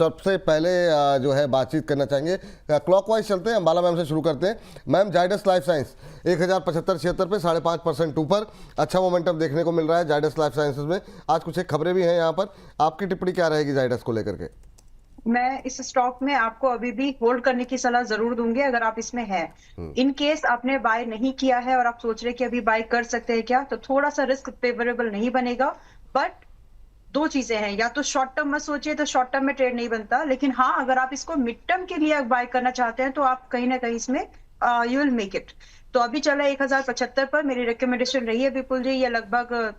सबसे पहले जो है बातचीत करना चाहेंगे, क्लॉकवाइज चलते हैं, अंबाला मैम से शुरू करते हैं। मैम, जाइडस लाइफ साइंस 1075-76 पे 5.5% ऊपर, अच्छा मोमेंटम देखने को मिल रहा है जाइडस लाइफ साइंसेज में। आज कुछ एक खबरें भी हैं यहाँ पर, आपकी टिप्पणी क्या रहेगी जाइडस को लेकर के? मैं इस स्टॉक में आपको अभी भी होल्ड करने की सलाह जरूर दूंगी अगर आप इसमें हैं। इन केस आपने बाय नहीं किया है और आप सोच रहे कि अभी बाय कर सकते हैं क्या, तो थोड़ा सा रिस्क फेवरेबल नहीं बनेगा। बट दो चीजें हैं, या तो शॉर्ट टर्म में सोचिए तो शॉर्ट टर्म में ट्रेड नहीं बनता, लेकिन हाँ अगर आप इसको मिड टर्म के लिए बाय करना चाहते हैं तो आप कहीं ना कहीं इसमें यू विल मेक इट। तो अभी चला 1075 पर, मेरी रिकमेंडेशन रही है विपुल जी, ये लगभग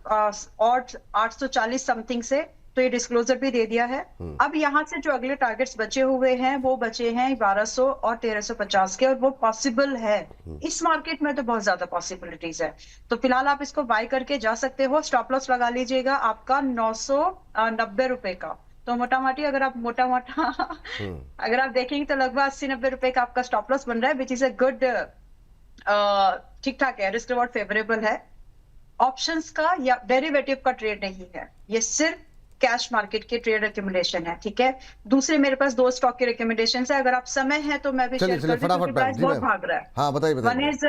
840 समथिंग से, तो ये डिस्क्लोजर भी दे दिया है। अब यहाँ से जो अगले टारगेट्स बचे हुए हैं वो बचे हैं 1200 और 1350 के, और वो पॉसिबल है इस मार्केट में, तो बहुत ज्यादा पॉसिबिलिटीज है। तो फिलहाल आप इसको बाय करके जा सकते हो। स्टॉप लॉस लगा लीजिएगा आपका 990 रुपए का। तो मोटा मोटी अगर आप अगर आप देखेंगे तो लगभग 80-90 रुपए का आपका स्टॉप लॉस बन रहा है, विच इज अ गुड, ठीक ठाक है, रिस्क रिवॉर्ड फेवरेबल है। ऑप्शंस का या डेरिवेटिव का ट्रेड नहीं है, ये सिर्फ कैश मार्केट के ट्रेड रिकमेंडेशन है, ठीक है। दूसरे मेरे पास दो स्टॉक के रिकमेंडेशन है, अगर आप समय है तो मैं भी शेयर कर दूं, क्योंकि प्राइस बहुत भाग रहा है। हाँ, बताइए वन इज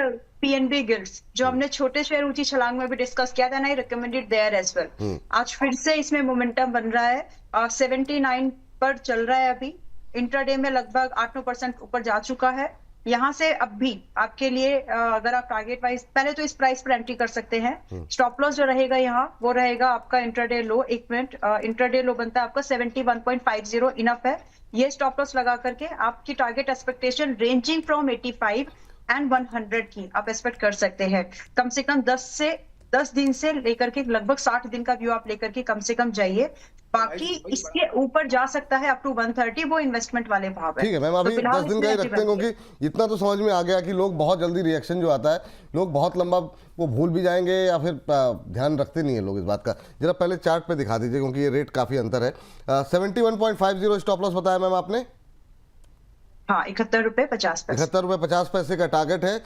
पीएनबी गिल्ड्स, जो हमने छोटे शेयर ऊंची छलांग में भी डिस्कस किया था ना, रिकमेंडेड देयर एज वेल। आज फिर से इसमें मोमेंटम बन रहा है, 79 पर चल रहा है अभी। इंट्राडे में लगभग 8-9% ऊपर जा चुका है। यहाँ से अब भी आपके लिए अगर आप टारगेट वाइज पहले तो इस प्राइस पर एंट्री कर सकते हैं। स्टॉप लॉस जो रहेगा यहाँ वो रहेगा आपका इंट्राडे लो, एक मिनट, इंट्राडे लो बनता है आपका 71.50, इनफ है। ये स्टॉप लॉस लगा करके आपकी target expectation ranging from 85 and 100 की आप एक्सपेक्ट कर सकते हैं। कम से कम 10 दिन से लेकर के लगभग 60 दिन का व्यू आप लेकर के कम से कम जाइए। बाकी इसके ऊपर जा सकता है अप टू 130, वो इन्वेस्टमेंट वाले भाव है। ठीक है मैम, अभी 10 दिन का ही रखते हैं, क्योंकि इतना तो समझ में आ गया कि लोग बहुत जल्दी रिएक्शन जो आता है, लोग बहुत लंबा वो भूल भी जाएंगे या फिर ध्यान रखते नहीं है लोग इस बात का। जरा पहले चार्ट पे दिखा दीजिए, क्योंकि ये रेट काफ़ी अंतर है। 71.50 स्टॉप लॉस बताया मैम आपने? हाँ, 71.50 पैसे का टारगेट है।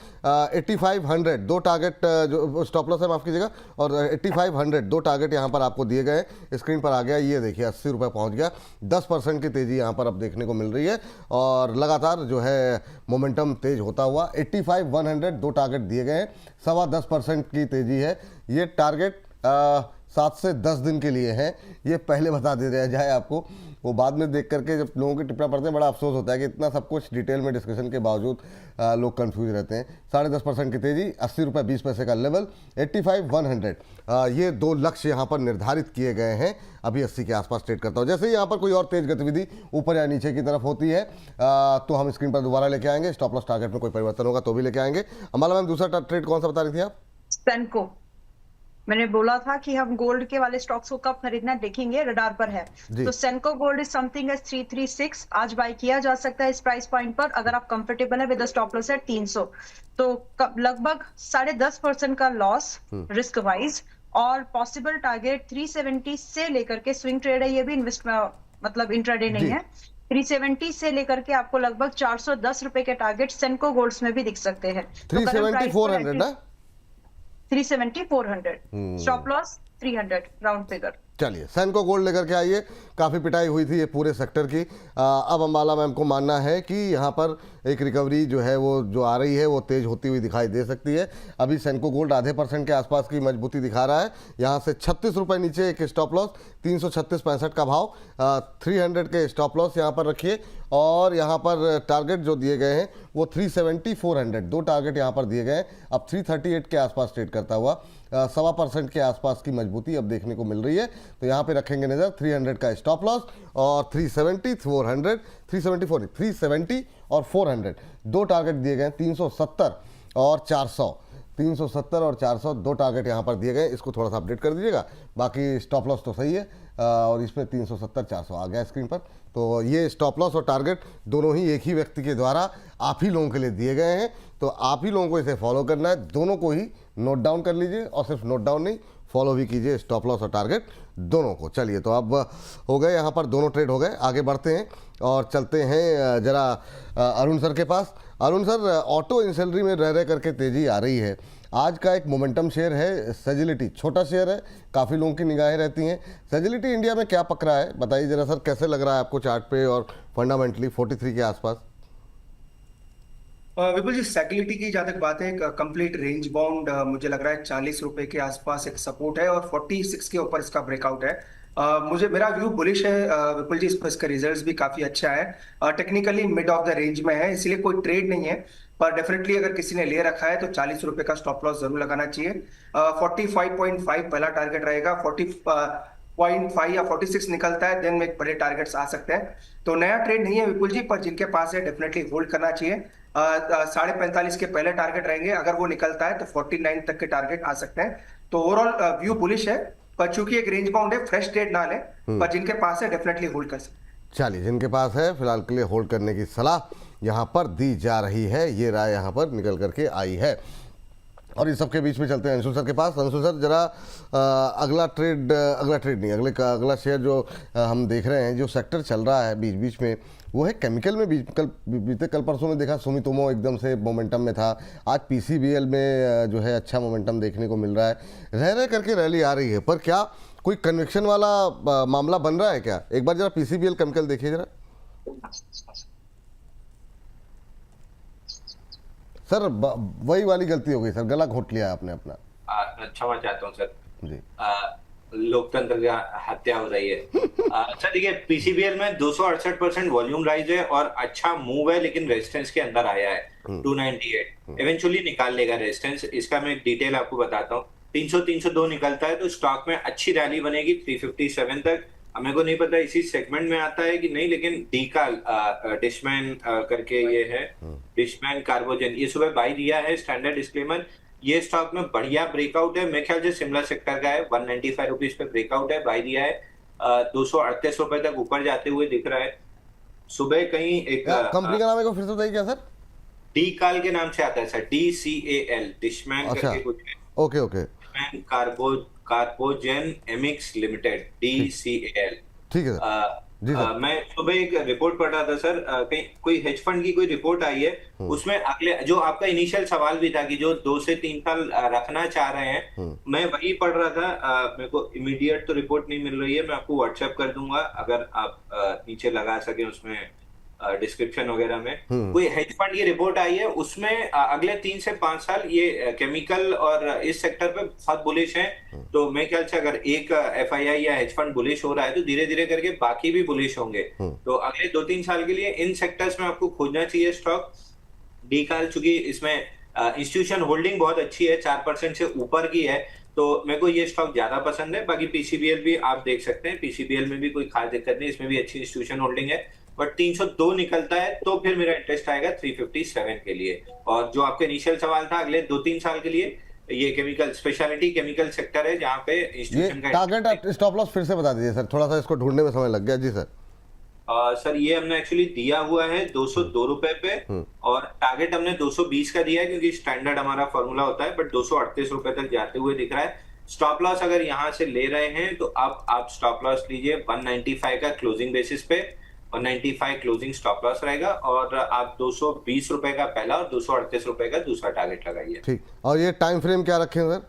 8500 दो टारगेट, जो स्टॉप लॉस है माफ कीजिएगा, और 8500 दो टारगेट यहाँ पर आपको दिए गए, स्क्रीन पर आ गया। ये देखिए 80 रुपये पहुँच गया। 10% की तेज़ी यहाँ पर अब देखने को मिल रही है, और लगातार जो है मोमेंटम तेज होता हुआ। 85-100 दो टारगेट दिए गए हैं, 10.25% की तेज़ी है। ये टारगेट 7 से 10 दिन के लिए हैं, ये पहले बता दे दिया जाए आपको। वो बाद में देख करके जब लोगों की टिप्पणी पढ़ते हैं बड़ा अफसोस होता है कि इतना सब कुछ डिटेल में डिस्कशन के बावजूद लोग कंफ्यूज रहते हैं। 10.5% की तेज़ी, 80 रुपये 20 पैसे का लेवल, 85-100, ये दो लक्ष्य यहाँ पर निर्धारित किए गए हैं। अभी 80 के आसपास ट्रेड करता हूँ। जैसे ही यहाँ पर कोई और तेज गतिविधि ऊपर या नीचे की तरफ होती है तो हम स्क्रीन पर दोबारा लेके आएंगे। स्टॉप लॉस टारगेट में कोई परिवर्तन होगा तो भी लेके आएंगे। अंबाला मैम, दूसरा ट्रेड कौन सा बता रही थी आप? सेनको। मैंने बोला था कि हम गोल्ड के वाले स्टॉक्स को कब खरीदना देखेंगे, रडार पर है। तो सेनको गोल्ड इज समथिंग एज 336, आज बाय किया जा सकता है इस प्राइस पॉइंट पर, अगर आप कंफर्टेबल है विद स्टॉप लॉस एट 300। तो लगभग 10.5% का लॉस रिस्क वाइज, और पॉसिबल टारगेट 370 से लेकर के, स्विंग ट्रेड है ये भी, मतलब इंट्राडे नहीं है। 370 से लेकर के आपको लगभग 410 रुपए के टारगेट सेनको गोल्ड्स में भी दिख सकते हैं। 370-400 ना? 370-400, स्टॉप लॉस 300, राउंड फिगर। चलिए, सेनको गोल्ड लेकर के आइए। काफ़ी पिटाई हुई थी ये पूरे सेक्टर की। अब अंबाला मैम को मानना है कि यहाँ पर एक रिकवरी जो है वो जो आ रही है वो तेज़ होती हुई दिखाई दे सकती है। अभी सेनको गोल्ड 0.5% के आसपास की मजबूती दिखा रहा है। यहाँ से 36 रुपये नीचे एक स्टॉप लॉस, 336.65 का भाव, 300 के स्टॉप लॉस यहाँ पर रखिए। और यहाँ पर टारगेट जो दिए गए हैं वो 370-400 दो टारगेट यहाँ पर दिए गए हैं। अब 338 के आसपास ट्रेड करता हुआ 1.25% के आसपास की मजबूती अब देखने को मिल रही है। तो यहाँ पे रखेंगे नज़र 300 का स्टॉप लॉस, और 370 और 400 दो टारगेट दिए गए हैं। 370 और 400 दो टारगेट यहाँ पर दिए गए। इसको थोड़ा सा अपडेट कर दीजिएगा। बाकी स्टॉप लॉस तो सही है, और इसमें 370-400 आ गया स्क्रीन पर। तो ये स्टॉप लॉस और टारगेट दोनों ही एक ही व्यक्ति के द्वारा आप ही लोगों के लिए दिए गए हैं। तो आप ही लोगों को इसे फॉलो करना है, दोनों को ही नोट डाउन कर लीजिए, और सिर्फ नोट डाउन नहीं, फॉलो भी कीजिए स्टॉप लॉस और टारगेट दोनों को। चलिए, तो अब हो गए यहाँ पर दोनों ट्रेड हो गए। आगे बढ़ते हैं और चलते हैं जरा अरुण सर के पास। अरुण सर, ऑटो इंसैलरी में रह करके तेजी आ रही है। आज का एक मोमेंटम शेयर है सेजिलिटी, छोटा शेयर है, काफ़ी लोगों की निगाहें रहती हैं। सेजिलिटी इंडिया में क्या पक रहा है, बताइए जरा सर, कैसे लग रहा है आपको चार्ट पे और फंडामेंटली 43 के आसपास? विपुल जी, सेक्युलिटी की जहाँ तक बात है, कंप्लीट रेंज बाउंड मुझे लग रहा है 40 रुपए के आसपास एक सपोर्ट है और 46 के ऊपर इसका ब्रेकआउट है। मुझे मेरा व्यू बुलिश है विपुल जी, इसका रिजल्ट्स भी काफी अच्छा है। Technically mid of the range में है, इसलिए कोई ट्रेड नहीं है, पर डेफिनेटली अगर किसी ने ले रखा है तो 40 रुपए का स्टॉप लॉस जरूर लगाना चाहिए। 45.5 पहला टारगेट रहेगा। 40.5 या 46 निकलता है देन में बड़े टारगेट्स आ सकते हैं। तो नया ट्रेड नहीं है विपुल जी, पर जिनके पास है डेफिनेटली होल्ड करना चाहिए। 45.5 के पहले टारगेट रहेंगे, अगर वो निकलता है तो 49 तक के टारगेट आ सकते हैं। तो ओवरऑल व्यू बुलिश है, पर चूंकि एक रेंज बाउंड है, फ्रेश ट्रेड ना ले, पर जिनके पास है डेफिनेटली होल्ड कर सकते हैं। चलिए, जिनके पास है फिलहाल के लिए होल्ड करने की सलाह यहाँ पर दी जा रही है, ये राय यहाँ पर निकल करके आई है। और इस सबके बीच में चलते हैं अंशुल सर के पास। अंशुल सर, जरा अगला ट्रेड नहीं, अगला शेयर जो हम देख रहे हैं, जो सेक्टर चल रहा है बीच बीच में, वो है केमिकल में। बीते कल परसों में देखा सुमितोमो एकदम से मोमेंटम में था। आज पीसीबीएल में जो है अच्छा मोमेंटम देखने को मिल रहा है। रह करके रैली आ रही है, पर क्या कोई कन्विक्शन वाला मामला बन रहा है क्या? एक बार जरा पीसीबीएल केमिकल देखिए जरा सर। वही वाली गलती हो गई सर, गला घोट लिया आपने अपना। क्षमा चाहता हूँ सर जी। लोकतंत्र की हत्या हो रही है। सर देखिए, पीसीबीएल में 268% वॉल्यूम राइज है और अच्छा मूव है, लेकिन रेजिस्टेंस के अंदर आया है 298। इवेंचुअली निकाल लेगा रेजिस्टेंस। इसका मैं एक डिटेल आपको बताता हूँ। 302 निकलता है तो स्टॉक में अच्छी रैली बनेगी 357 तक। मेरे को नहीं पता इसी सेगमेंट में आता है कि नहीं, लेकिन डीकाल डिशमैन करके ये है, डिशमैन कार्बोजन, ये सुबह बाई दिया है। स्टैंडर्ड डिस्क्लेमर, ये स्टॉक में बढ़िया ब्रेकआउट है, मेरे ख्याल से सिमिलर सेक्टर का है। 195 रुपीज पे ब्रेकआउट है, बाई दिया है। 238 रुपए तक ऊपर जाते हुए दिख रहा है। सुबह कहीं एक कंपनी का नाम है, फिर से बताइए क्या सर? डीकाल के नाम से आता है सर, DCAL, डिशमैन करके कुछ है। ओके। Carbogen एमिक्स limited, DCAL। ठीक है सर। जी सर। मैं सुबह एक रिपोर्ट पढ़ रहा था सर, कहीं कोई हेज फंड की कोई रिपोर्ट आई है, उसमें अगले जो आपका इनिशियल सवाल भी था कि जो 2 से 3 साल रखना चाह रहे हैं, मैं वही पढ़ रहा था। मेरे को इमीडिएट तो रिपोर्ट नहीं मिल रही है, मैं आपको व्हाट्सएप कर दूंगा अगर आप नीचे लगा सके उसमें डिस्क्रिप्शन वगैरह में। कोई हेज फंड की रिपोर्ट आई है, उसमें अगले 3 से 5 साल ये केमिकल और इस सेक्टर पे बहुत बुलिश है। तो मेरे ख्याल से अगर एक एफआईआई या हेज फंड बुलिश हो रहा है तो धीरे धीरे करके बाकी भी बुलिश होंगे। तो अगले 2-3 साल के लिए इन सेक्टर्स में आपको खोजना चाहिए स्टॉक। डीकाल चूंकि इसमें इंस्टीट्यूशन होल्डिंग बहुत अच्छी है, 4% से ऊपर की है, तो मेरे को ये स्टॉक ज्यादा पसंद है। बाकी पीसीबीएल भी आप देख सकते हैं, पीसीबीएल में भी कोई खास दिक्कत नहीं, इसमें भी अच्छी इंस्टीट्यूशन होल्डिंग है। बट 302 निकलता है तो फिर मेरा इंटरेस्ट आएगा 357 के लिए। और जो आपका इनिशियल सवाल था अगले 2-3 साल के लिए, ये केमिकल स्पेशलिटी केमिकल सेक्टर है जहाँ पे इंस्टीट्यूशन का टारगेट स्टॉप लॉस फिर से बता दीजिए सर, थोड़ा सा इसको ढूंढने में समय लग गया। जी सर। सर ये हमने एक्चुअली दिया हुआ है 202 रुपए पे, और टारगेट हमने 220 का दिया है क्योंकि स्टैंडर्ड हमारा फॉर्मूला होता है, बट 238 रुपए तक जाते हुए दिख रहा है। स्टॉप लॉस अगर यहाँ से ले रहे हैं तो आप स्टॉप लॉस लीजिए 195 का क्लोजिंग बेसिस पे, 195 क्लोजिंग स्टॉप लॉस रहेगा, और आप 220 रुपए का पहला और 238 रुपए का दूसरा टारगेट लगाइए। ठीक। और ये टाइम फ्रेम क्या रखें सर?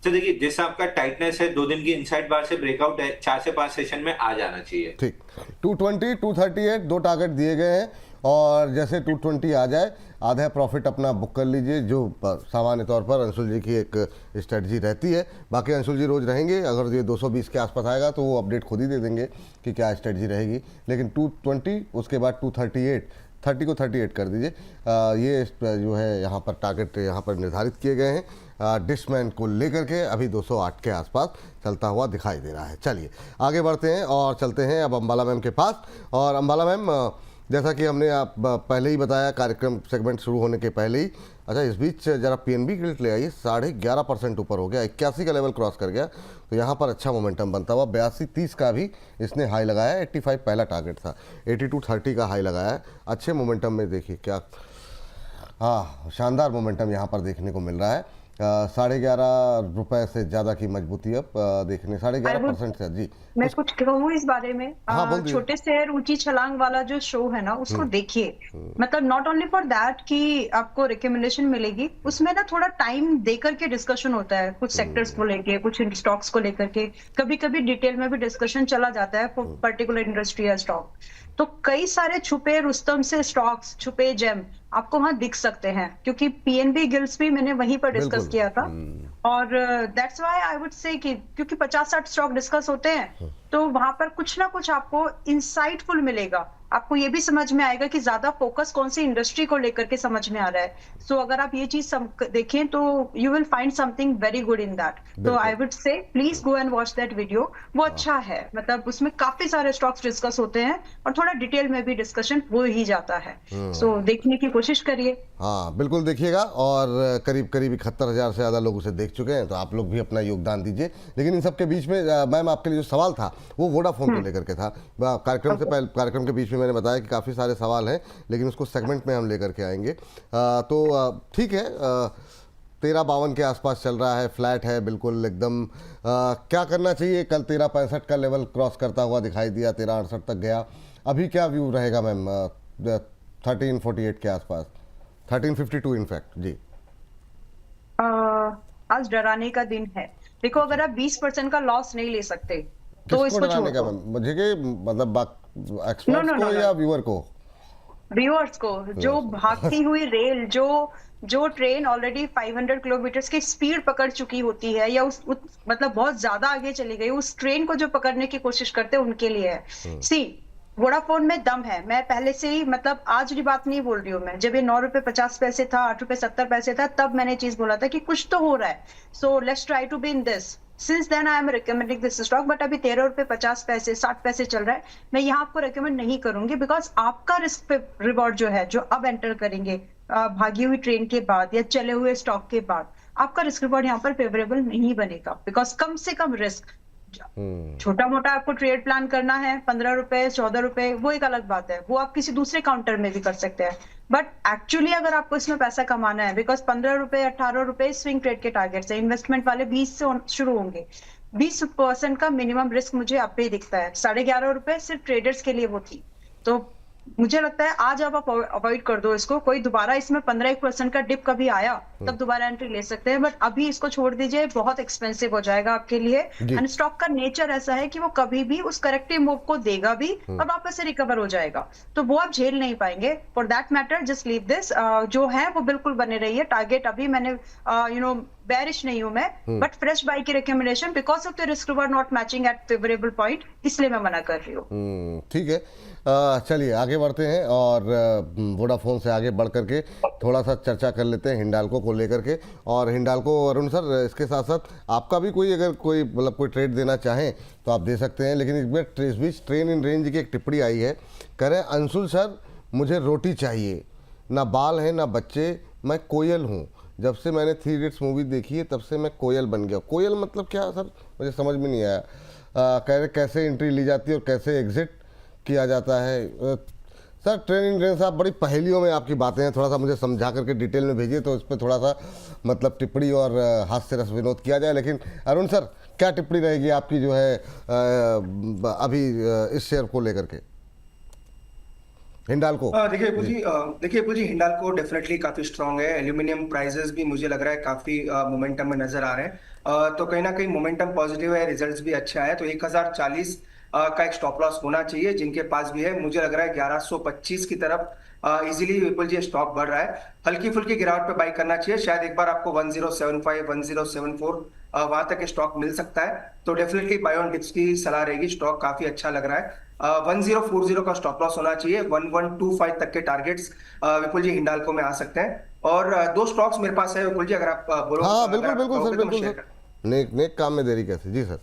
तो देखिए, जिस आपका टाइटनेस है, 2 दिन की इनसाइड बार से ब्रेकआउट है, 4 से 5 सेशन में आ जाना चाहिए। ठीक। 220, 238 दो टारगेट दिए गए हैं, और जैसे 220 आ जाए आधा प्रॉफिट अपना बुक कर लीजिए, जो सामान्य तौर पर अंशुल जी की एक स्ट्रेटजी रहती है। बाकी अंशुल जी रोज़ रहेंगे, अगर ये 220 के आसपास आएगा तो वो अपडेट खुद ही दे देंगे कि क्या स्ट्रेटजी रहेगी। लेकिन 220 उसके बाद 238, 30 को 38 कर दीजिए। ये जो है यहाँ पर टारगेट यहाँ पर निर्धारित किए गए हैं। डिशमैन को लेकर के अभी 208 के आसपास चलता हुआ दिखाई दे रहा है। चलिए आगे बढ़ते हैं और चलते हैं अब अंबाला मैम के पास। और अंबाला मैम, जैसा कि हमने आप पहले ही बताया कार्यक्रम सेगमेंट शुरू होने के पहले ही, अच्छा इस बीच जरा पीएनबी गिल्ट ले आइए, 11.5% ऊपर हो गया, 81 का लेवल क्रॉस कर गया, तो यहाँ पर अच्छा मोमेंटम बनता हुआ 82.30 का भी इसने हाई लगाया। 85 पहला टारगेट था, 82.30 का हाई लगाया है। अच्छे मोमेंटम में देखिए क्या, हाँ शानदार मोमेंटम यहाँ पर देखने को मिल रहा है। ₹11.5 से ज़्यादा की मजबूती अब देखने 11.5% से जी। मैं कुछ कहूँ इस बारे में। हाँ, बोल दीजिए। छोटे शहर ऊंची छलांग वाला जो शो है ना, उसको देखिए। मतलब नॉट ओनली फॉर दैट कि आपको रिकमेंडेशन मिलेगी, उसमें ना थोड़ा टाइम देकर के डिस्कशन होता है, कुछ सेक्टर्स को लेके, कुछ स्टॉक्स को लेकर के, कभी कभी डिटेल में भी डिस्कशन चला जाता है फॉर पर्टिकुलर इंडस्ट्री या स्टॉक। तो कई सारे छुपे रुस्तम से स्टॉक्स, छुपे जेम आपको वहां दिख सकते हैं, क्योंकि पीएनबी गिल्ड्स भी मैंने वहीं पर डिस्कस बिल्कुल। किया था। और दैट्स व्हाई आई वुड से कि क्योंकि 50-60 स्टॉक डिस्कस होते हैं, तो वहां पर कुछ ना कुछ आपको इंसाइटफुल मिलेगा। आपको ये भी समझ में आएगा कि ज्यादा फोकस कौन सी इंडस्ट्री को लेकर के समझ में आ रहा है। सो अगर आप ये चीज देखें तो you will find something very good in that. तो I would say please go and watch that video. वो अच्छा है, मतलब उसमें काफी सारे स्टॉक्स डिस्कस होते हैं और थोड़ा डिटेल में भी डिस्कशन हो ही जाता है। सो देखने की कोशिश करिए। हाँ बिल्कुल देखिएगा। और करीब करीब 71,000 से ज़्यादा लोग उसे देख चुके हैं, तो आप लोग भी अपना योगदान दीजिए। लेकिन इन सब के बीच में मैम आपके लिए जो सवाल था वो वोडाफोन को लेकर के था। कार्यक्रम से पहले, कार्यक्रम के बीच में मैंने बताया कि काफ़ी सारे सवाल हैं, लेकिन उसको सेगमेंट में हम लेकर के आएंगे। तो ठीक है, 13.52 के आसपास चल रहा है, फ्लैट है बिल्कुल एकदम। क्या करना चाहिए? कल 13.65 का लेवल क्रॉस करता हुआ दिखाई दिया, 13.68 तक गया। अभी क्या व्यू रहेगा मैम 13.48 के आसपास, 13.52 इनफैक्ट जी? आज डराने का दिन है। देखो, अगर आप 20% का लॉस नहीं ले सकते तो किसको इसको डराने छोड़ का दो। मैम? मुझे कि मतलब एक्सपर्ट्स को या व्यूअर को? व्यूअर्स को, जो भागती हुई रेल, जो ट्रेन ऑलरेडी 500 किलोमीटर की स्पीड पकड़ चुकी होती है, या मतलब बहुत ज्यादा आगे चली गई, उस ट्रेन को जो पकड़ने की कोशिश करते हैं उनके लिए है। सी, वोडाफोन में दम है। मैं पहले से ही, मतलब आज की बात नहीं बोल रही हूँ मैं, जब ये ₹9.50 था, ₹8.70 था, तब मैंने चीज बोला था कि कुछ तो हो रहा है। So let's try to be in this. Since then I am recommending this stock, but अभी ₹13.50, ₹60 चल रहा है। मैं यहाँ आपको रिकमेंड नहीं करूंगी, बिकॉज आपका रिस्क पे रिवॉर्ड जो है, जो अब एंटर करेंगे भागी हुई ट्रेन के बाद या चले हुए स्टॉक के बाद, आपका रिस्क रिवॉर्ड यहाँ पर फेवरेबल नहीं बनेगा। बिकॉज कम से कम रिस्क, छोटा मोटा आपको ट्रेड प्लान करना है, ₹15, ₹14, वो एक अलग बात है, वो आप किसी दूसरे काउंटर में भी कर सकते हैं। बट एक्चुअली अगर आपको इसमें पैसा कमाना है, बिकॉज ₹15, ₹18 स्विंग ट्रेड के टारगेट है, इन्वेस्टमेंट वाले 20 से शुरू होंगे। 20% का मिनिमम रिस्क मुझे अब भी दिखता है। ₹11.5 सिर्फ ट्रेडर्स के लिए वो थी। तो मुझे लगता है आज आप अवॉइड कर दो इसको। कोई दोबारा इसमें 15% का डिप कभी आया तब दोबारा एंट्री ले सकते हैं, बट अभी इसको छोड़ दीजिए, बहुत एक्सपेंसिव हो जाएगा आपके लिए। एंड स्टॉक का नेचर ऐसा है कि वो कभी भी उस करेक्टिव मूव को देगा भी और वापस से रिकवर हो जाएगा, तो वो आप झेल नहीं पाएंगे। For that matter just leave this. जो है वो बिल्कुल बने रही है। टारगेट अभी मैंने बेरिश नहीं हूं मैं, बट फ्रेश बाय की recommendation because of the risk reward not matching at favourable point, इसलिए मैं मना कर रही हूँ। ठीक है, चलिए आगे बढ़ते हैं और वोडाफोन से आगे बढ़ करके थोड़ा सा चर्चा कर लेते हैं हिंडाल्को को लेकर के। और हिंडाल्को, अरुण सर, इसके साथ साथ आपका भी कोई, अगर कोई मतलब कोई ट्रेड देना चाहें तो आप दे सकते हैं। लेकिन इस बीच ट्रेन इन रेंज की एक टिप्पणी आई है, कह रहे हैं अंशुल सर मुझे रोटी चाहिए, ना बाल है ना बच्चे, मैं कोयल हूँ, जब से मैंने 3 इडियट्स मूवी देखी है तब से मैं कोयल बन गया। कोयल मतलब क्या सर, मुझे समझ में नहीं आया। कह रहे कैसे एंट्री ली जाती है और कैसे एग्जिट किया जाता है। सर ट्रेन इन रेंज, आप बड़ी पहेलियों में आपकी बातें हैं, थोड़ा सा मुझे समझा करके डिटेल में भेजिए तो इस पर थोड़ा सा मतलब टिप्पणी और हास्य रस विनोद किया जाए। लेकिन अरुण सर, क्या टिप्पणी रहेगी आपकी जो है अभी इस शेयर को लेकर के, हिंडाल्को? देखिए विपुल जी, हिंडाल्को डेफिनेटली काफी स्ट्रांग है। एल्यूमिनियम प्राइसेस भी मुझे लग रहा है काफी मोमेंटम में नजर आ रहे हैं। तो कहीं ना कहीं मोमेंटम पॉजिटिव है, रिजल्ट्स भी अच्छा है। तो 1040 का एक स्टॉप लॉस होना चाहिए, जिनके पास भी है। मुझे लग रहा है 1125 की तरफ इजीली विपुल जी स्टॉक बढ़ रहा है। हल्की फुल्की गिरावट पे बाई करना चाहिए। शायद एक बार आपको 1075 1074 वहां तक स्टॉक मिल सकता है, तो डेफिनेटली बाय ऑन डिप्स की सलाह रहेगी। स्टॉक काफी अच्छा लग रहा है। 1040 का स्टॉप लॉस होना चाहिए। 1125 तक के टारगेट्स विपुल जी हिंडाल्को में आ सकते हैं। और 2 स्टॉक्स मेरे पास है विपुल जी, अगर आप बोलो। हाँ बिल्कुल सर, बिल्कुल सर। नेक काम में देरी कैसे? जी सर।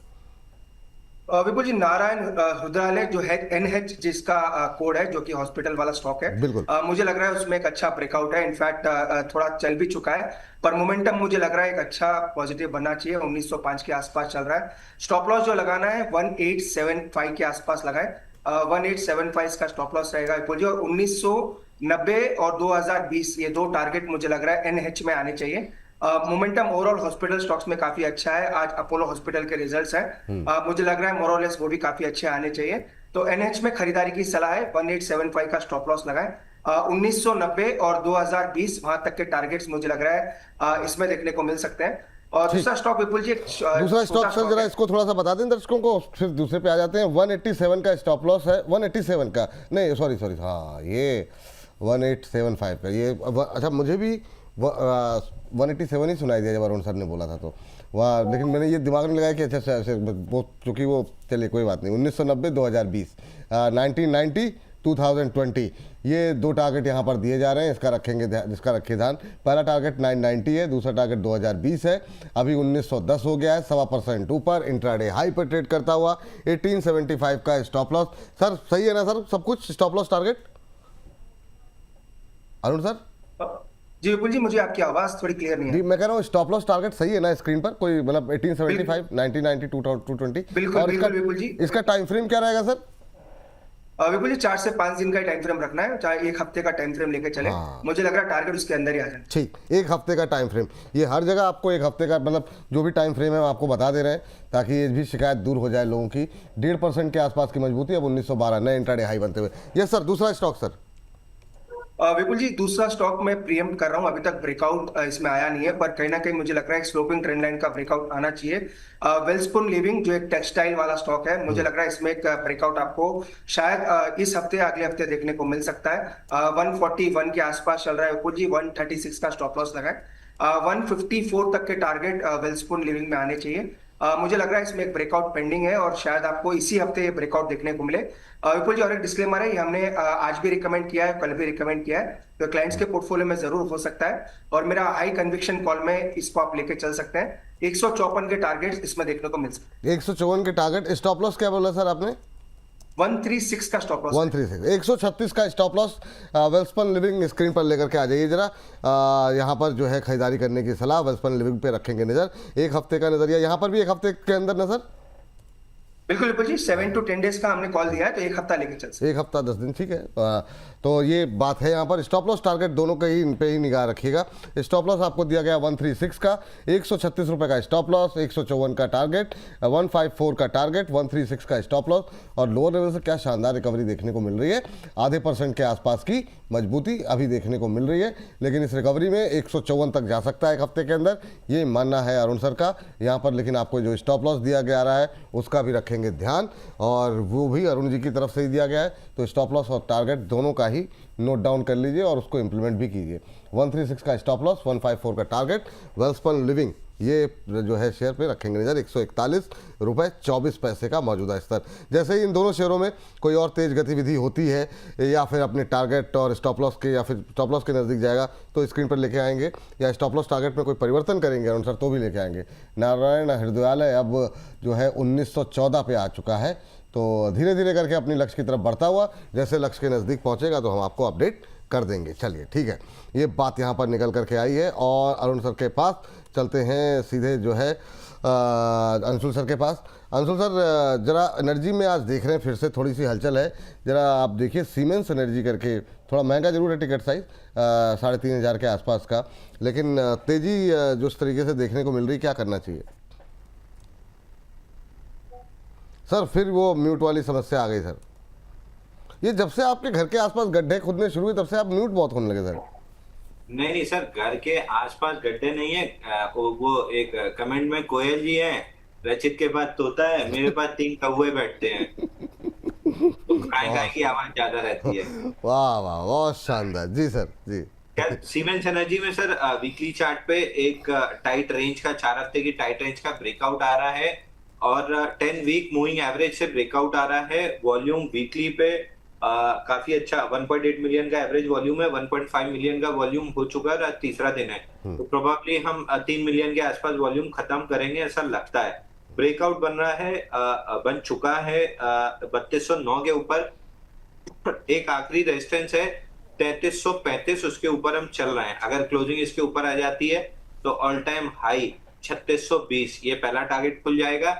विपुल जी, नारायण हृदयालय जो है NH जिसका कोड है, जो कि हॉस्पिटल वाला स्टॉक है, बिल्कुल मुझे लग रहा है उसमें एक अच्छा ब्रेकआउट है। इनफैक्ट थोड़ा चल भी चुका है, पर मोमेंटम मुझे लग रहा है एक अच्छा पॉजिटिव बनना चाहिए। 1905 के आसपास चल रहा है। स्टॉप लॉस जो लगाना है 1875 के आसपास लगाए। 1875 का स्टॉप लॉस रहेगा विपुल जी। और 1990 और 2020 ये 2 टारगेट मुझे लग रहा है NH में आने चाहिए। मोमेंटम ओवरऑल हॉस्पिटल स्टॉक्स में काफी अच्छा है। आज अपोलो हॉस्पिटल के रिजल्ट्स हैं, मुझे लग रहा है मोरलेस वो भी काफी अच्छे आने चाहिए। तो एनएच में खरीदारी की सलाह है। 1875 का स्टॉप लॉस लगाएं। 1990 और 2020 वहां तक के टारगेट्स मुझे लग रहा है इसमें देखने को मिल सकते हैं। और दूसरा स्टॉक विपुल जी, दूसरा स्टॉक सर जरा इसको थोड़ा सा बता दें दर्शकों को, फिर दूसरे पे आ जाते हैं। 187 का स्टॉप लॉस है, 187 का नहीं, सॉरी हाँ ये 1875 का ये अच्छा मुझे भी 187 ही सुनाई दिया जब अरुण सर ने बोला था तो वहाँ, लेकिन मैंने ये दिमाग में लगाया कि अच्छा वो चूँकि वो चलिए कोई बात नहीं। 1990 2020 1990 2020 ये दो टारगेट यहाँ पर दिए जा रहे हैं, इसका रखें ध्यान। पहला टारगेट 990 है, दूसरा टारगेट 2020 है। अभी 1910 हो गया है, 1.25% ऊपर, इंट्राडे हाई पर ट्रेड करता हुआ। 1875 का स्टॉप लॉस। सर सही है ना सर सब कुछ, stop loss target Arun sir? जी विपुल जी, मुझे आपकी आवाज थोड़ी क्लियर नहीं है। जी मैं कह रहा हूँ स्टॉप लॉस टारगेट सही है ना स्क्रीन पर, कोई मतलब 1875 1990 220? बिल्कुल और बिल्कुल विपुल जी। इसका टाइम फ्रेम क्या रहेगा सर? विपुल जी 4 से 5 दिन का टाइम फ्रेम रखना है, चाहे एक हफ्ते का टाइम फ्रेम लेके चले। मुझे लग रहा है टारगेट उसके अंदर ही आ जाए। ठीक, एक हफ्ते का टाइम फ्रेम, ये हर जगह आपको एक हफ्ते का मतलब जो भी टाइम फ्रेम है हम आपको बता दे रहे हैं ताकि ये भी शिकायत दूर हो जाए लोगों की। 1.5% के आसपास की मजबूती, अब 1912 नए इंट्राडे हाई बनते हुए। यस सर, दूसरा स्टॉक सर। विपुल जी दूसरा स्टॉक मैं प्रीएम्प्ट कर रहा हूं, अभी तक ब्रेकआउट इसमें आया नहीं है, पर कहीं ना कहीं मुझे लग रहा है स्लोपिंग ट्रेंड लाइन का ब्रेकआउट आना चाहिए। वेलस्पून लिविंग जो एक टेक्सटाइल वाला स्टॉक है, मुझे लग रहा है इसमें एक ब्रेकआउट आपको शायद इस हफ्ते अगले हफ्ते देखने को मिल सकता है। 141 के आसपास चल रहा है विपुल जी। 136 का स्टॉप लॉस लगाए। 154 तक के टारगेट वेलस्पून लिविंग में आने चाहिए। मुझे लग रहा है इसमें एक ब्रेकआउट पेंडिंग है और शायद आपको इसी हफ्ते ये ब्रेकआउट देखने को मिले। विपुल जी और एक डिस्क्लेमर है, ये हमने आज भी रिकमेंड किया है, कल भी रिकमेंड किया है, तो क्लाइंट्स के पोर्टफोलियो में जरूर हो सकता है और मेरा हाई कन्विक्शन कॉल में इसको आप लेके चल सकते हैं। 154 के टारगेट्स इसमें देखने को मिल सकते हैं। 154 के टारगेट। स्टॉप लॉस क्या बोला सर आपने? 136 का स्टॉप लॉस। 136 136 का stop loss. Welspun living screen पर लेकर के आ जाइए जरा। यहाँ पर जो है खरीदारी करने की सलाह, वेलस्पन लिविंग पे रखेंगे नजर। एक हफ्ते का नजरिया यहाँ पर भी एक हफ्ते के अंदर नजर। बिल्कुल बिल्कुल जी, 7 to 10 डेज का हमने कॉल दिया है, तो एक हफ्ता लेके चल सकते हैं। एक हफ्ता 10 दिन, ठीक है। तो ये बात है यहाँ पर। स्टॉप लॉस टारगेट दोनों के ही इन पे ही निगाह रखिएगा। स्टॉप लॉस आपको दिया गया 136 का, 136 रुपये का स्टॉप लॉस, 154 का टारगेट, 154 का टारगेट, 136 का स्टॉप लॉस। और लोअर लेवल से क्या शानदार रिकवरी देखने को मिल रही है। आधे % के आसपास की मजबूती अभी देखने को मिल रही है, लेकिन इस रिकवरी में 154 तक जा सकता है एक हफ्ते के अंदर, ये मानना है अरुण सर का यहाँ पर। लेकिन आपको जो स्टॉप लॉस दिया गया रहा है उसका भी रखेंगे ध्यान, और वो भी अरुण जी की तरफ से ही दिया गया है। तो स्टॉप लॉस और टारगेट दोनों का ही नोट डाउन कर लीजिए और उसको इंप्लीमेंट भी कीजिए। 136 का स्टॉप लॉस, 154 का टारगेट। वेलस्पन लिविंग ये जो है शेयर पे रखेंगे नजर। 141 रुपये 24 पैसे का मौजूदा स्तर। जैसे ही इन दोनों शेयरों में कोई और तेज गतिविधि होती है या फिर अपने टारगेट और स्टॉप लॉस के या फिर स्टॉप लॉस के नज़दीक जाएगा तो स्क्रीन पर लेके आएंगे, या स्टॉप लॉस टारगेट में कोई परिवर्तन करेंगे अरुण सर तो भी लेके आएंगे। नारायण हृदयालय अब जो है 1914 पे आ चुका है, तो धीरे धीरे करके अपनी लक्ष्य की तरफ बढ़ता हुआ जैसे लक्ष्य के नज़दीक पहुंचेगा तो हम आपको अपडेट कर देंगे। चलिए ठीक है, ये बात यहाँ पर निकल करके आई है। और अरुण सर के पास चलते हैं सीधे जो है अंशुल सर के पास। अंशुल सर जरा एनर्जी में आज देख रहे हैं फिर से थोड़ी सी हलचल है। जरा आप देखिए सीमेंस एनर्जी करके, थोड़ा महंगा जरूर है टिकट साइज 3500 के आसपास का, लेकिन तेजी जो इस तरीके से देखने को मिल रही, क्या करना चाहिए सर? फिर वो म्यूट वाली समस्या आ गई सर। ये जब से आपके घर के आसपास गड्ढे खुदने शुरू हुए तब से आप म्यूट बहुत होने लगे सर। नहीं सर, घर के आसपास गड्ढे नहीं है। वो एक कमेंट में कोयल जी है, रचित के पास तोता है, मेरे पास 3 कौवे बैठते हैं, तो गाय की आवाज ज्यादा रहती है। वाह वाह, बहुत शानदार। जी सर जी। सीमेंस एनर्जी में सर वीकली चार्ट पे एक टाइट रेंज का, 4 हफ्ते की टाइट रेंज का ब्रेकआउट आ रहा है और 10 वीक मूविंग एवरेज से ब्रेकआउट आ रहा है। वॉल्यूम वीकली पे काफी अच्छा 1.8 मिलियन का एवरेज वॉल्यूम है, 1.5 मिलियन का वॉल्यूम हो चुका है, तीसरा दिन है, तो प्रोबेबली हम 3 मिलियन के आसपास वॉल्यूम खत्म करेंगे ऐसा लगता है। ब्रेकआउट बन रहा है, बन चुका है 3209 के ऊपर। एक आखिरी रेजिस्टेंस है 3335, उसके ऊपर हम चल रहे हैं। अगर क्लोजिंग इसके ऊपर आ जाती है तो ऑल टाइम हाई 3620 ये पहला टारगेट खुल जाएगा।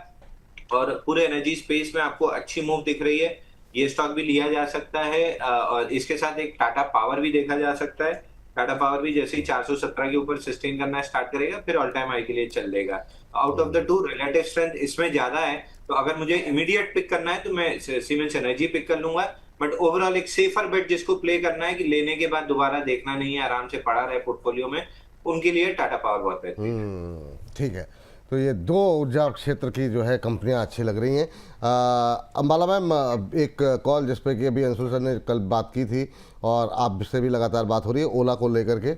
और पूरे एनर्जी स्पेस में आपको अच्छी मूव दिख रही है, ये स्टॉक भी लिया जा सकता है और इसके साथ एक टाटा पावर भी देखा जा सकता है। टाटा पावर भी जैसे ही 417 के ऊपर सस्टेन करना स्टार्ट करेगा फिर ऑल टाइम हाई के लिए चल देगा। Out of the two relative strength इसमें ज्यादा है, तो अगर मुझे इमीडिएट पिक करना है तो मैं सीमेंस एनर्जी पिक कर लूंगा। बट ओवरऑल एक सेफर बेट जिसको प्ले करना है कि लेने के बाद दोबारा देखना नहीं है, आराम से पड़ा रहे पोर्टफोलियो में, उनके लिए टाटा पावर बहुत बेहतरीन है। ठीक है, तो ये दो ऊर्जा क्षेत्र की जो है कंपनियां अच्छी लग रही हैं। अंबाला मैम, एक कॉल जिस पे कि अभी अंशुल सर ने कल बात की थी और आपसे भी लगातार बात हो रही है ओला को लेकर के।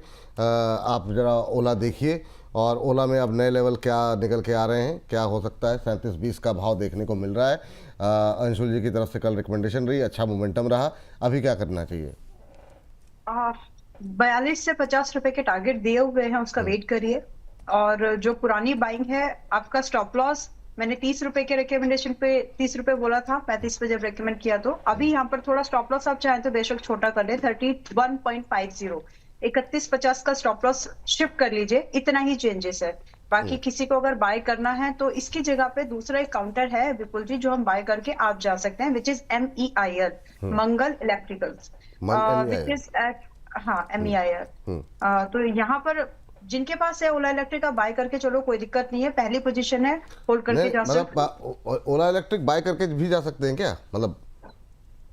आप ज़रा ओला देखिए और ओला में अब नए लेवल क्या निकल के आ रहे हैं, क्या हो सकता है। 37-20 का भाव देखने को मिल रहा है। अंशुल जी की तरफ से कल रिकमेंडेशन रही, अच्छा मोमेंटम रहा, अभी क्या करना चाहिए? 42 से 50 रुपए के टारगेट दिए हुए हैं, उसका वेट करिए। और जो पुरानी बाइंग है, आपका स्टॉप लॉस मैंने 30 रुपए के रिकमेंडेशन पे 30 रुपए बोला था, 35 पे जब रिकमेंड किया, तो अभी यहाँ पर थोड़ा स्टॉप लॉस आप चाहें तो बेशक छोटा कर ले, 31.50 31.50 का स्टॉप लॉस शिफ्ट कर लीजिए, इतना ही चेंजेस है। बाकी किसी को अगर बाय करना है तो इसकी जगह पे दूसरा एक काउंटर है विपुल जी, जो हम बाय करके आप जा सकते हैं, which is MEIL, Mangal Electricals, which is at, हाँ MEIL। तो यहाँ पर जिनके पास है ओला इलेक्ट्रिक का बाय करके चलो, कोई दिक्कत नहीं है, पहली पोजीशन है, होल्ड करके जा सकते हैं। मतलब ओला इलेक्ट्रिक बाय करके भी जा सकते हैं क्या, मतलब?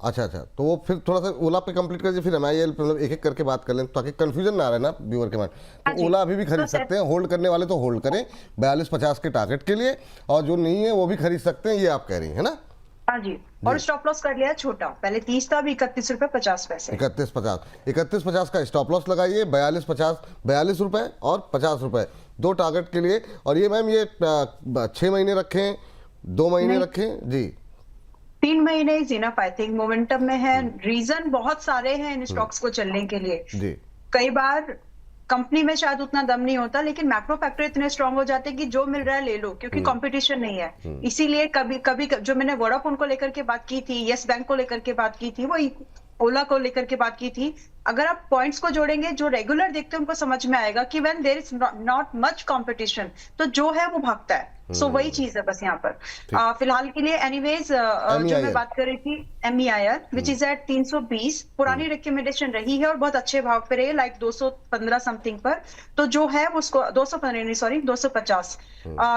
अच्छा, तो वो फिर थोड़ा सा ओला पे कंप्लीट कर दीजिए, फिर MIL पे, मतलब एक एक करके बात कर लें ताकि कंफ्यूजन ना रहे ना व्यूअर के माइंड। तो ओला अभी भी खरीद सकते हैं, होल्ड करने वाले तो होल्ड करें 42-50 के टारगेट के लिए, और जो नहीं है वो भी खरीद सकते हैं, ये आप कह रही है ना? हाँ जी, और स्टॉप लॉस कर लिया छोटा, पहले 30 था, अभी 31 रुपए 50 पैसे। 31.50 का स्टॉप लॉस लगाइए, 42 रुपए और 50 रुपए, दो टारगेट के लिए। और ये मैम, ये 6 महीने रखें, 2 महीने रखें जी? 3 महीने is enough, I think momentum में है। रीजन बहुत सारे हैं इन स्टॉक्स को चलने के लिए जी। कई बार कंपनी में शायद उतना दम नहीं होता, लेकिन मैक्रो फैक्टर इतने स्ट्रांग हो जाते हैं कि जो मिल रहा है ले लो, क्योंकि कंपटीशन नहीं है। इसीलिए कभी कभी जो मैंने वोडाफोन को लेकर के बात की थी, यस बैंक को लेकर के बात की थी, वो ओला को लेकर के बात की थी, अगर आप पॉइंट्स को जोड़ेंगे, जो रेगुलर देखते हैं उनको समझ में आएगा कि when there is not much competition, तो जो है वो भागता है। सो वही चीज है बस यहाँ पर। फिलहाल के लिए एनीवेज जो मैं बात कर रही थी, MEIL विच इज एट 320, पुरानी रिकमेंडेशन रही है और बहुत अच्छे भाव पे रही, लाइक 215 समथिंग पर। तो जो है उसको 215 नहीं, सॉरी 250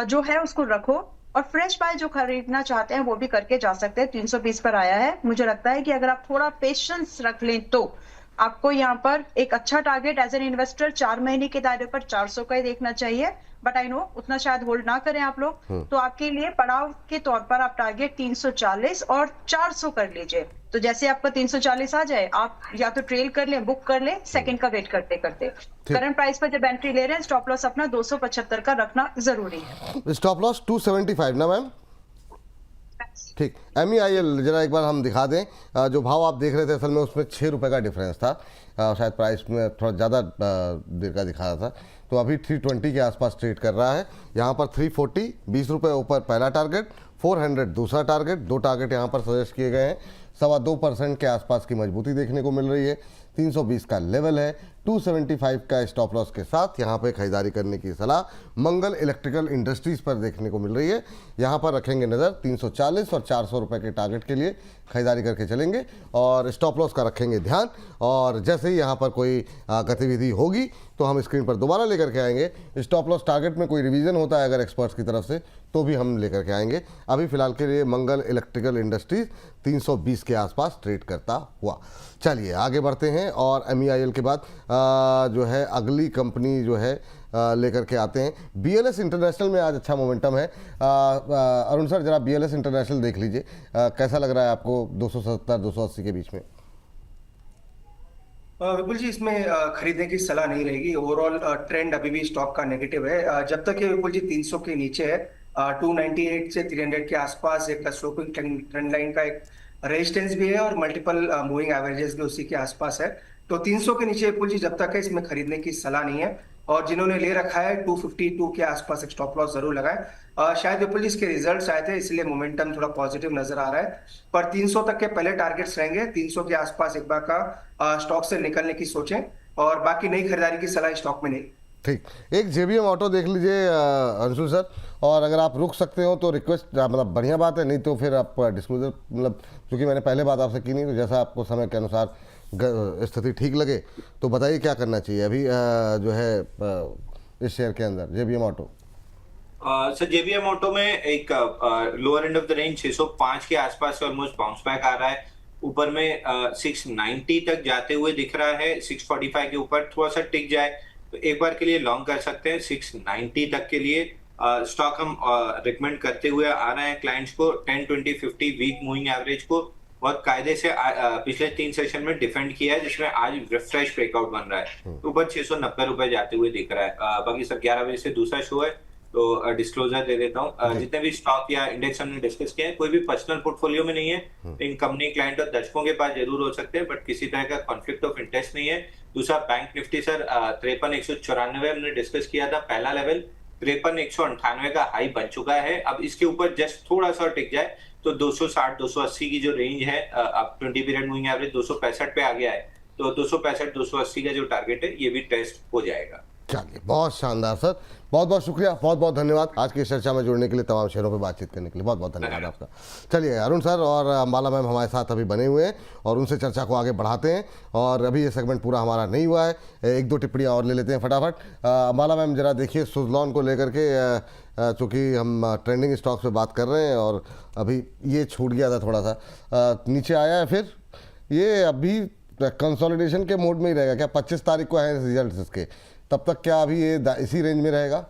जो है उसको रखो, और फ्रेश बाय जो खरीदना चाहते हैं वो भी करके जा सकते हैं। 320 पर आया है, मुझे लगता है कि अगर आप थोड़ा पेशेंस रख लें तो आपको यहाँ पर एक अच्छा टारगेट एज एन इन्वेस्टर 4 महीने के दायरे पर 400 का ही देखना चाहिए। बट आई नो उतना शायद होल्ड ना करें आप लोग, तो आपके लिए पड़ाव के तौर पर आप टारगेट 340 और 400 कर लीजिए। तो जैसे आपका 340 आ जाए, आप या तो ट्रेल कर लें, बुक कर लें, सेकंड का वेट करते करते। करंट प्राइस पर जब एंट्री ले रहे हैं, स्टॉप लॉस अपना 275 का रखना जरूरी है। स्टॉप लॉस 275 ना मैम? ठीक। MEIL जरा एक बार हम दिखा दें, जो भाव आप देख रहे थे असल में उसमें 6 रुपये का डिफरेंस था, शायद प्राइस में थोड़ा ज़्यादा देर का दिखा रहा था, तो अभी 320 के आसपास ट्रेड कर रहा है। यहाँ पर 340, 20 रुपये ऊपर पहला टारगेट, 400 दूसरा टारगेट, दो टारगेट यहाँ पर सजेस्ट किए गए हैं। 2.25% के आसपास की मजबूती देखने को मिल रही है। 320 का लेवल है, 275 का स्टॉप लॉस के साथ यहाँ पे खरीदारी करने की सलाह मंगल इलेक्ट्रिकल इंडस्ट्रीज़ पर देखने को मिल रही है। यहाँ पर रखेंगे नज़र, 340 और 400 रुपये के टारगेट के लिए खरीदारी करके चलेंगे और स्टॉप लॉस का रखेंगे ध्यान। और जैसे ही यहाँ पर कोई गतिविधि होगी तो हम स्क्रीन पर दोबारा लेकर के आएंगे। स्टॉप लॉस टारगेट में कोई रिवीजन होता है अगर एक्सपर्ट्स की तरफ से तो भी हम लेकर के आएंगे। अभी फिलहाल के लिए मंगल इलेक्ट्रिकल इंडस्ट्रीज 320 के आसपास ट्रेड करता हुआ। चलिए आगे बढ़ते हैं और MEIL के बाद जो है अगली कंपनी जो है लेकर के आते हैं। BLS इंटरनेशनल में आज अच्छा मोमेंटम है। अरुण सर जरा BLS इंटरनेशनल देख लीजिए, कैसा लग रहा है आपको 270-280 के बीच में? विपुल जी, इसमें खरीदने की सलाह नहीं रहेगी। ओवरऑल ट्रेंड अभी भी स्टॉक का नेगेटिव है। जब तक ये विपुल जी 300 के नीचे है, 298 से 300 के आसपास एक स्लोपिंग ट्रेंड लाइन का एक रेजिस्टेंस भी है और मल्टीपल मूविंग एवरेजेस भी उसी के आसपास है। तो 300 के नीचे विपुल जी जब तक है, इसमें खरीदने की सलाह नहीं है। और जिन्होंने ले रखा है 252 के आसपास एक स्टॉप लॉस जरूर लगाए। शायद विपुल जी इसके रिजल्ट्स आए थे इसलिए मोमेंटम थोड़ा पॉजिटिव नजर आ रहा है, पर 300 तक के पहले टारगेट्स रहेंगे। 300 के आसपास एक बार का स्टॉक से निकलने की सोचें और बाकी नई खरीदारी की सलाह स्टॉक में नहीं। ठीक, एक JBM ऑटो देख लीजिए अंशुल सर, और अगर आप रुक सकते हो तो रिक्वेस्ट, मतलब बढ़िया बात है, नहीं तो फिर आप डिस्क्लोजर, मतलब क्योंकि मैंने पहले बात आपसे की नहीं, तो जैसा आपको समय के अनुसार स्थिति ठीक लगे तो बताइए क्या करना चाहिए अभी जो है इस शेयर के अंदर JBM Auto. Sir JBM Auto में एक lower end of the range 605 के आसपास से ऑलमोस्ट बाउंस बैक आ रहा है, ऊपर में 690 तक जाते हुए दिख रहा है। 645 के ऊपर थोड़ा सा टिक जाए तो एक बार के लिए लॉन्ग कर सकते हैं। 690 तक के लिए स्टॉक हम रिकमेंड करते हुए आ रहे हैं क्लाइंट्स को। 10, 20, 50 वीक मूविंग एवरेज को बहुत कायदे से पिछले 3 सेशन में डिफेंड किया है, जिसमें आज रिफ्रेश ब्रेकआउट बन रहा है। ऊपर 690 रुपए जाते हुए दिख रहा है। बाकी सब 11 बजे से दूसरा शो है तो डिस्क्लोजर दे देता हूँ। जितने भी स्टॉक या इंडेक्स हमने डिस्कस किया है कोई भी पर्सनल पोर्टफोलियो में नहीं है, इन कंपनी क्लाइंट और दर्शकों के पास जरूर हो सकते हैं, बट किसी तरह का कॉन्फ्लिक्ट ऑफ इंटरेस्ट नहीं है। दूसरा बैंक निफ्टी सर 53,194 हमने डिस्कस किया था, पहला लेवल 53,198 का हाई बन चुका है। अब इसके ऊपर जस्ट थोड़ा सा टिक जाए तो 260 280 की जो रेंज है, अब 20 पीरियड मूविंग एवरेज 265 पे आ गया है, तो 265 280 का जो टारगेट है ये भी टेस्ट हो जाएगा। चलिए बहुत शानदार सर, बहुत बहुत शुक्रिया, बहुत बहुत धन्यवाद आज की चर्चा में जुड़ने के लिए, तमाम शेयरों पर बातचीत करने के लिए बहुत बहुत धन्यवाद आपका। चलिए अरुण सर और अंबाला मैम हमारे साथ अभी बने हुए हैं और उनसे चर्चा को आगे बढ़ाते हैं। और अभी ये सेगमेंट पूरा हमारा नहीं हुआ है, 1-2 टिप्पणियाँ और ले लेते हैं फटाफट। अंबाला मैम जरा देखिए सुज़लॉन को लेकर के, चूँकि हम ट्रेंडिंग स्टॉक्स पे बात कर रहे हैं और अभी ये छूट गया था थोड़ा सा, नीचे आया है, फिर ये अभी कंसोलिडेशन के मोड में ही रहेगा क्या? 25 तारीख को है रिजल्ट इसके, तब तक क्या अभी ये इसी रेंज में रहेगा?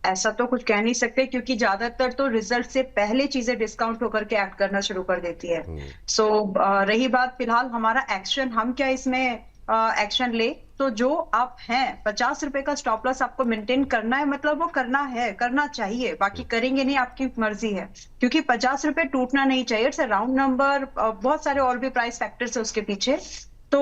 ऐसा तो कुछ कह नहीं सकते क्योंकि ज्यादातर तो रिजल्ट से पहले चीजें डिस्काउंट होकर के एक्ट करना शुरू कर देती है। सो रही बात फिलहाल हमारा एक्शन, हम क्या इसमें एक्शन ले, तो जो आप हैं 50 रुपए का स्टॉप लॉस आपको मेंटेन करना है, मतलब वो करना है, करना चाहिए, बाकी करेंगे नहीं आपकी मर्जी है, क्योंकि 50 रुपए टूटना नहीं चाहिए। इट्स अ राउंड नंबर, बहुत सारे और भी प्राइस फैक्टर्स है उसके पीछे। तो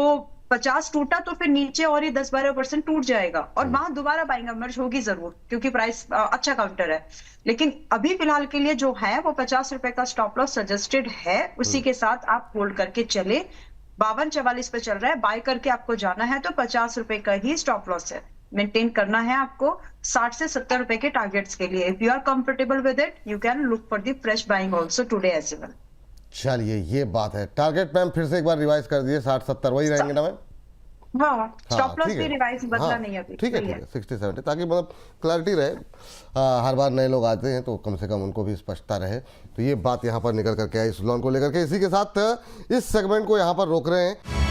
50 टूटा तो फिर नीचे और ही 10-12% टूट जाएगा और वहां दोबारा बाइंग एमर्ज होगी जरूर, क्योंकि प्राइस अच्छा काउंटर है। लेकिन अभी फिलहाल के लिए जो है वो 50 रुपए का स्टॉप लॉस सजेस्टेड है, उसी के साथ आप होल्ड करके चले। 52-44 पे चल रहा है, बाय करके आपको जाना है तो 50 रुपए का ही स्टॉप लॉस है, मेंटेन करना है आपको 60 से 70 रुपए के टारगेट्स के लिए। If you are comfortable with it you can look for the fresh buying also today as well. चलिए ये बात है। टारगेट मैम फिर से एक बार रिवाइज कर दिए, 60-70 वही रहेंगे ना मैम? हाँ, स्टॉप लॉस ठीक भी है। रिवाइज बदला हाँ, नहीं अभी, ठीक है 60-70, ताकि मतलब क्लैरिटी रहे। हर बार नए लोग आते हैं तो कम से कम उनको भी स्पष्टता रहे। तो ये बात यहाँ पर निकल करके आई सुज़लॉन को लेकर के। इसी के साथ इस सेगमेंट को यहाँ पर रोक रहे हैं।